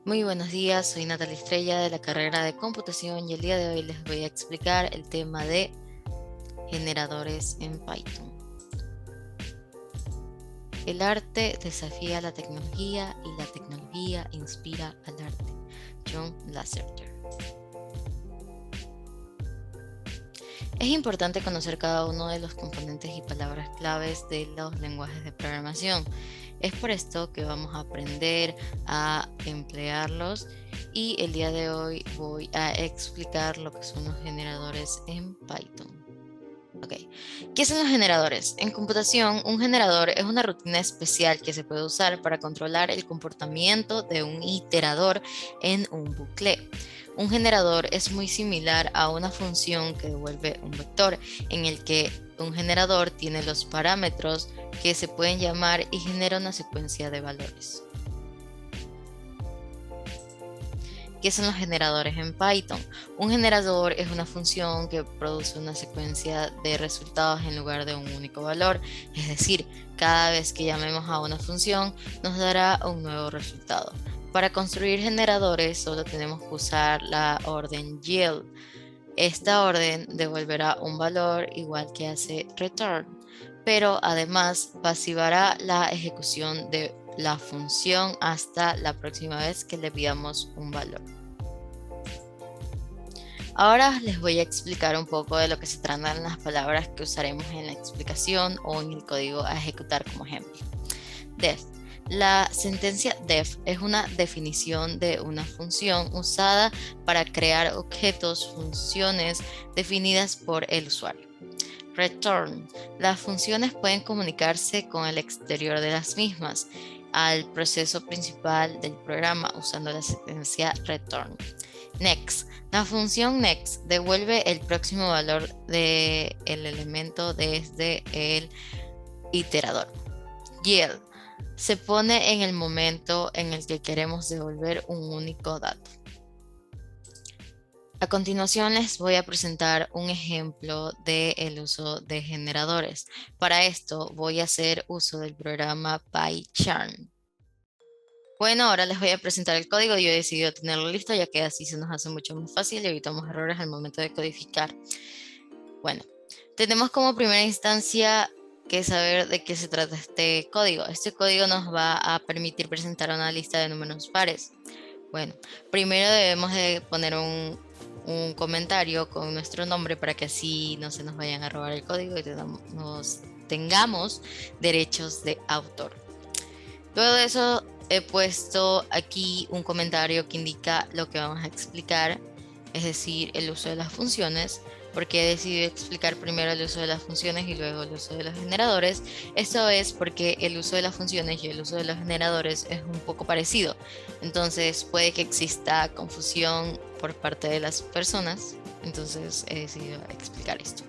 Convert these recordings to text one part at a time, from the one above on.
Muy buenos días, soy Natalia Estrella de la carrera de computación y el día de hoy les voy a explicar el tema de generadores en Python. El arte desafía la tecnología y la tecnología inspira al arte. John Lasseter. Es importante conocer cada uno de los componentes y palabras claves de los lenguajes de programación. Es por esto que vamos a aprender a emplearlos y el día de hoy voy a explicar lo que son los generadores en Python. Ok, ¿qué son los generadores? En computación, un generador es una rutina especial que se puede usar para controlar el comportamiento de un iterador en un bucle. Un generador es muy similar a una función que devuelve un vector, en el que un generador tiene los parámetros que se pueden llamar y genera una secuencia de valores. ¿Qué son los generadores en Python? Un generador es una función que produce una secuencia de resultados en lugar de un único valor. Es decir, cada vez que llamemos a una función nos dará un nuevo resultado. Para construir generadores solo tenemos que usar la orden yield. Esta orden devolverá un valor igual que hace return, pero además pasivará la ejecución de la función hasta la próxima vez que le pidamos un valor. Ahora les voy a explicar un poco de lo que se tratan las palabras que usaremos en la explicación o en el código a ejecutar como ejemplo. Def. La sentencia def es una definición de una función usada para crear objetos, funciones definidas por el usuario. Return. Las funciones pueden comunicarse con el exterior de las mismas al proceso principal del programa usando la sentencia return. Next. La función next devuelve el próximo valor del elemento desde el iterador. Yield. Se pone en el momento en el que queremos devolver un único dato. A continuación les voy a presentar un ejemplo del uso de generadores. Para esto voy a hacer uso del programa PyCharm. Bueno, ahora les voy a presentar el código. Yo he decidido tenerlo listo ya que así se nos hace mucho más fácil y evitamos errores al momento de codificar. Bueno, tenemos como primera instancia que saber de qué se trata este código. Este código nos va a permitir presentar una lista de números pares. Bueno, primero debemos de poner un comentario con nuestro nombre para que así no se nos vayan a robar el código y tengamos derechos de autor. Luego de eso he puesto aquí un comentario que indica lo que vamos a explicar, es decir, el uso de las funciones, porque he decidido explicar primero el uso de las funciones y luego el uso de los generadores. Esto es porque el uso de las funciones y el uso de los generadores es un poco parecido. Entonces puede que exista confusión por parte de las personas. Entonces he decidido explicar esto.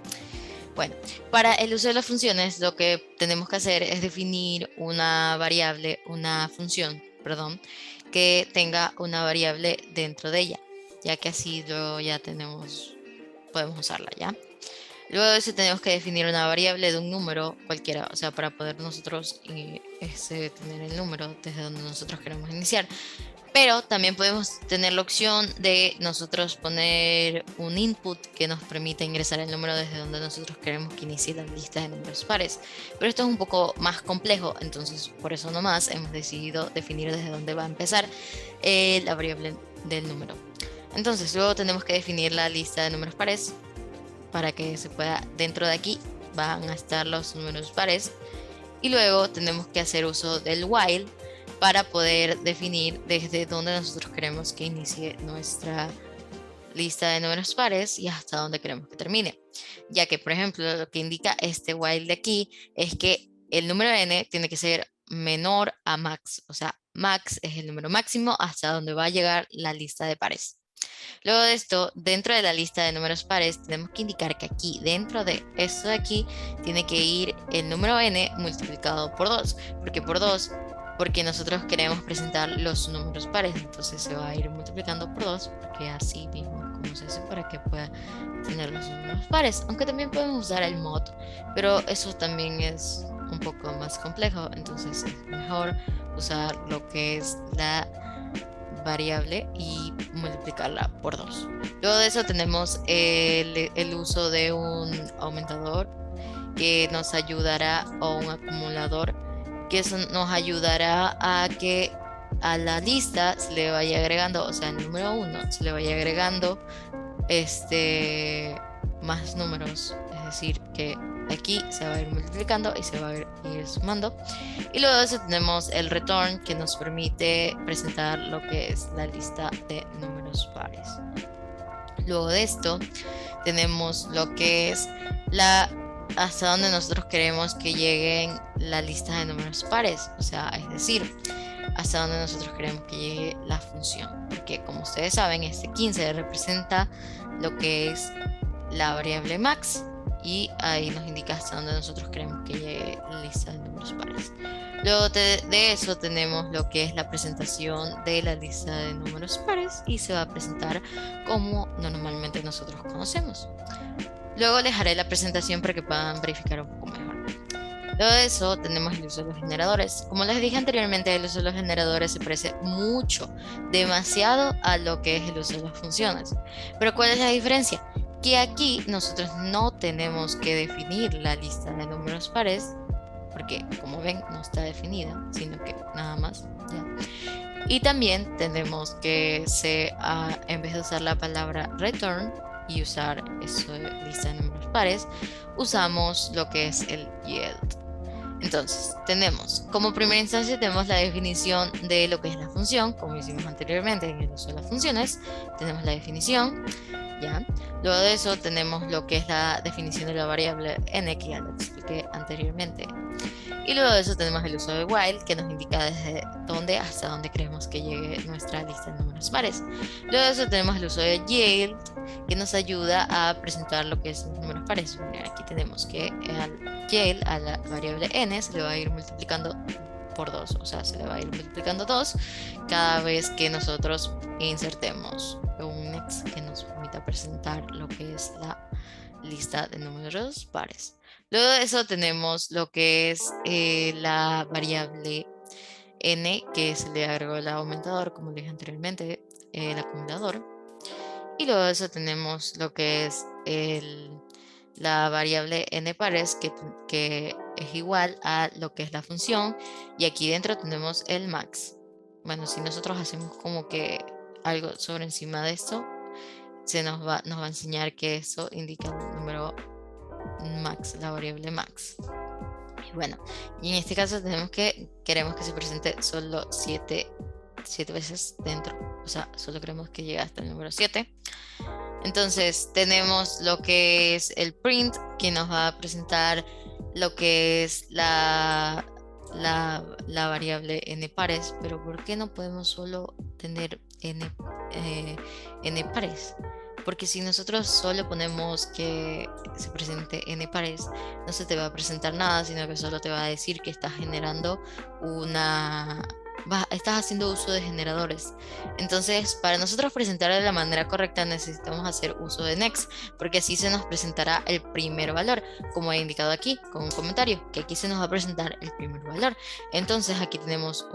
Bueno, para el uso de las funciones lo que tenemos que hacer es definir una función, que tenga una variable dentro de ella, ya que así luego ya podemos usarla, ¿ya? Luego de eso tenemos que definir una variable de un número cualquiera, o sea, para poder nosotros tener el número desde donde nosotros queremos iniciar. Pero también podemos tener la opción de nosotros poner un input que nos permita ingresar el número desde donde nosotros queremos que inicie la lista de números pares. Pero esto es un poco más complejo, entonces por eso nomás hemos decidido definir desde dónde va a empezar la variable del número. Entonces luego tenemos que definir la lista de números pares para que se pueda, dentro de aquí van a estar los números pares. Y luego tenemos que hacer uso del while para poder definir desde dónde nosotros queremos que inicie nuestra lista de números pares y hasta dónde queremos que termine. Ya que, por ejemplo, lo que indica este while de aquí es que el número n tiene que ser menor a max. O sea, max es el número máximo hasta donde va a llegar la lista de pares. Luego de esto, dentro de la lista de números pares, tenemos que indicar que aquí, dentro de esto de aquí, tiene que ir el número n multiplicado por 2. ¿Por qué por 2? Porque nosotros queremos presentar los números pares, entonces se va a ir multiplicando por 2, porque así mismo es como se hace para que pueda tener los números pares. Aunque también podemos usar el mod, pero eso también es un poco más complejo, entonces es mejor usar lo que es la variable y multiplicarla por 2. Luego de eso tenemos el uso de un aumentador que nos ayudará, o un acumulador que eso nos ayudará a que a la lista se le vaya agregando, o sea, el número 1 se le vaya agregando más números, es decir, que aquí se va a ir multiplicando y se va a ir sumando. Y luego de eso tenemos el return, que nos permite presentar lo que es la lista de números pares. Luego de esto tenemos lo que es hasta donde nosotros queremos que lleguen la lista de números pares, o sea, es decir, hasta donde nosotros queremos que llegue la función, porque como ustedes saben, este 15 representa lo que es la variable max, y ahí nos indica hasta donde nosotros queremos que llegue la lista de números pares. Luego de eso tenemos lo que es la presentación de la lista de números pares, y se va a presentar como normalmente nosotros conocemos. Luego les haré la presentación para que puedan verificar un poco mejor. Luego de eso tenemos el uso de los generadores. Como les dije anteriormente, el uso de los generadores se parece mucho, demasiado, a lo que es el uso de las funciones. Pero ¿cuál es la diferencia? Que aquí nosotros no tenemos que definir la lista de números pares, porque como ven no está definida, sino que nada más, ¿ya? Y también tenemos que en vez de usar la palabra return y usar eso de lista de números pares, usamos lo que es el yield. Entonces, tenemos como primera instancia tenemos la definición de lo que es la función, como hicimos anteriormente en el uso de las funciones. Tenemos la definición, ¿ya? Luego de eso tenemos lo que es la definición de la variable n, que ya lo expliqué anteriormente. Y luego de eso tenemos el uso de while, que nos indica desde dónde hasta dónde queremos que llegue nuestra lista de números pares. Luego de eso tenemos el uso de yield, que nos ayuda a presentar lo que es los números pares. Aquí tenemos que al yield, a la variable n, se le va a ir multiplicando por 2, o sea, se le va a ir multiplicando 2 cada vez que nosotros insertemos un next que nos permita presentar lo que es la lista de números pares. Luego de eso tenemos lo que es la variable n, que se le agregó el aumentador, como dije anteriormente, el acumulador. Y luego de eso tenemos lo que es la variable n pares, que es igual a lo que es la función. Y aquí dentro tenemos el max. Bueno, si nosotros hacemos como que algo sobre encima de esto, nos va a enseñar que eso indica el número max, la variable max. Y bueno, y en este caso queremos que se presente solo 7 veces dentro, o sea, solo queremos que llegue hasta el número 7. Entonces tenemos lo que es el print, que nos va a presentar lo que es la variable n pares. Pero ¿por qué no podemos solo tener n pares? Porque si nosotros solo ponemos que se presente n pares, no se te va a presentar nada, sino que solo te va a decir que estás generando estás haciendo uso de generadores. Entonces, para nosotros presentar de la manera correcta, necesitamos hacer uso de next, porque así se nos presentará el primer valor, como he indicado aquí con un comentario, que aquí se nos va a presentar el primer valor. Entonces aquí tenemos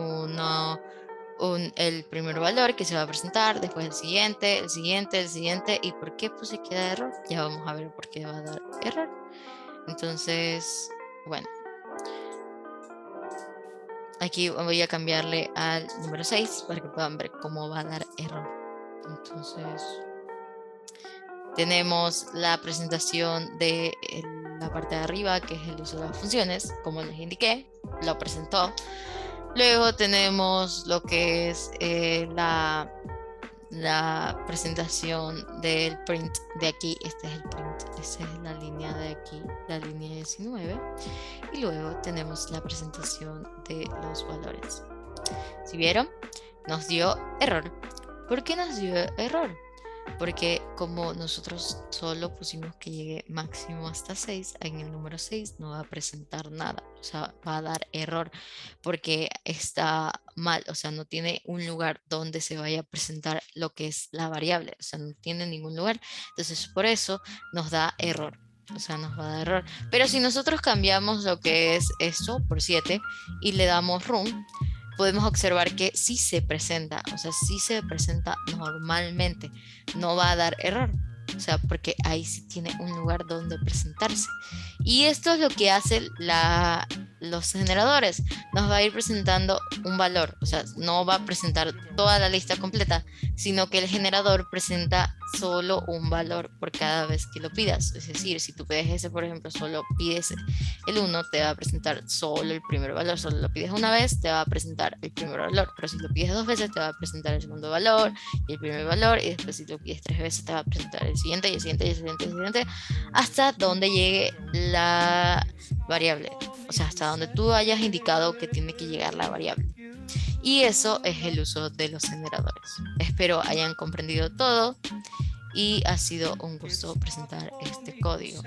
el primer valor que se va a presentar, después el siguiente, el siguiente, el siguiente. ¿Y por qué puse que da error? Ya vamos a ver por qué va a dar error. Entonces, bueno, aquí voy a cambiarle al número 6 para que puedan ver cómo va a dar error. Entonces, tenemos la presentación de la parte de arriba, que es el uso de las funciones, como les indiqué, lo presentó. Luego tenemos lo que es la presentación del print de aquí. Este es el print, esta es la línea de aquí, la línea 19. Y luego tenemos la presentación de los valores. ¿Sí vieron? Nos dio error. ¿Por qué nos dio error? Porque como nosotros solo pusimos que llegue máximo hasta 6, en el número 6 no va a presentar nada, o sea, va a dar error porque está mal, o sea, no tiene un lugar donde se vaya a presentar lo que es la variable, o sea, no tiene ningún lugar. Entonces por eso nos da error, o sea, nos va a dar error. Pero si nosotros cambiamos lo que es esto por 7 y le damos run, podemos observar que sí se presenta, o sea, sí se presenta normalmente, no va a dar error. O sea, porque ahí sí tiene un lugar donde presentarse. Y esto es lo que hace los generadores. Nos va a ir presentando un valor. O sea, no va a presentar toda la lista completa, sino que el generador presenta solo un valor por cada vez que lo pidas. Es decir, si tú pides ese, por ejemplo, solo pides el uno, te va a presentar solo el primer valor. Solo lo pides una vez, te va a presentar el primer valor. Pero si lo pides dos veces, te va a presentar el segundo valor y el primer valor. Y después si lo pides tres veces, te va a presentar el siguiente y el siguiente y el siguiente y el siguiente, hasta donde llegue la variable. O sea, hasta donde tú hayas indicado que tiene que llegar la variable. Y eso es el uso de los generadores. Espero hayan comprendido todo y ha sido un gusto presentar este código.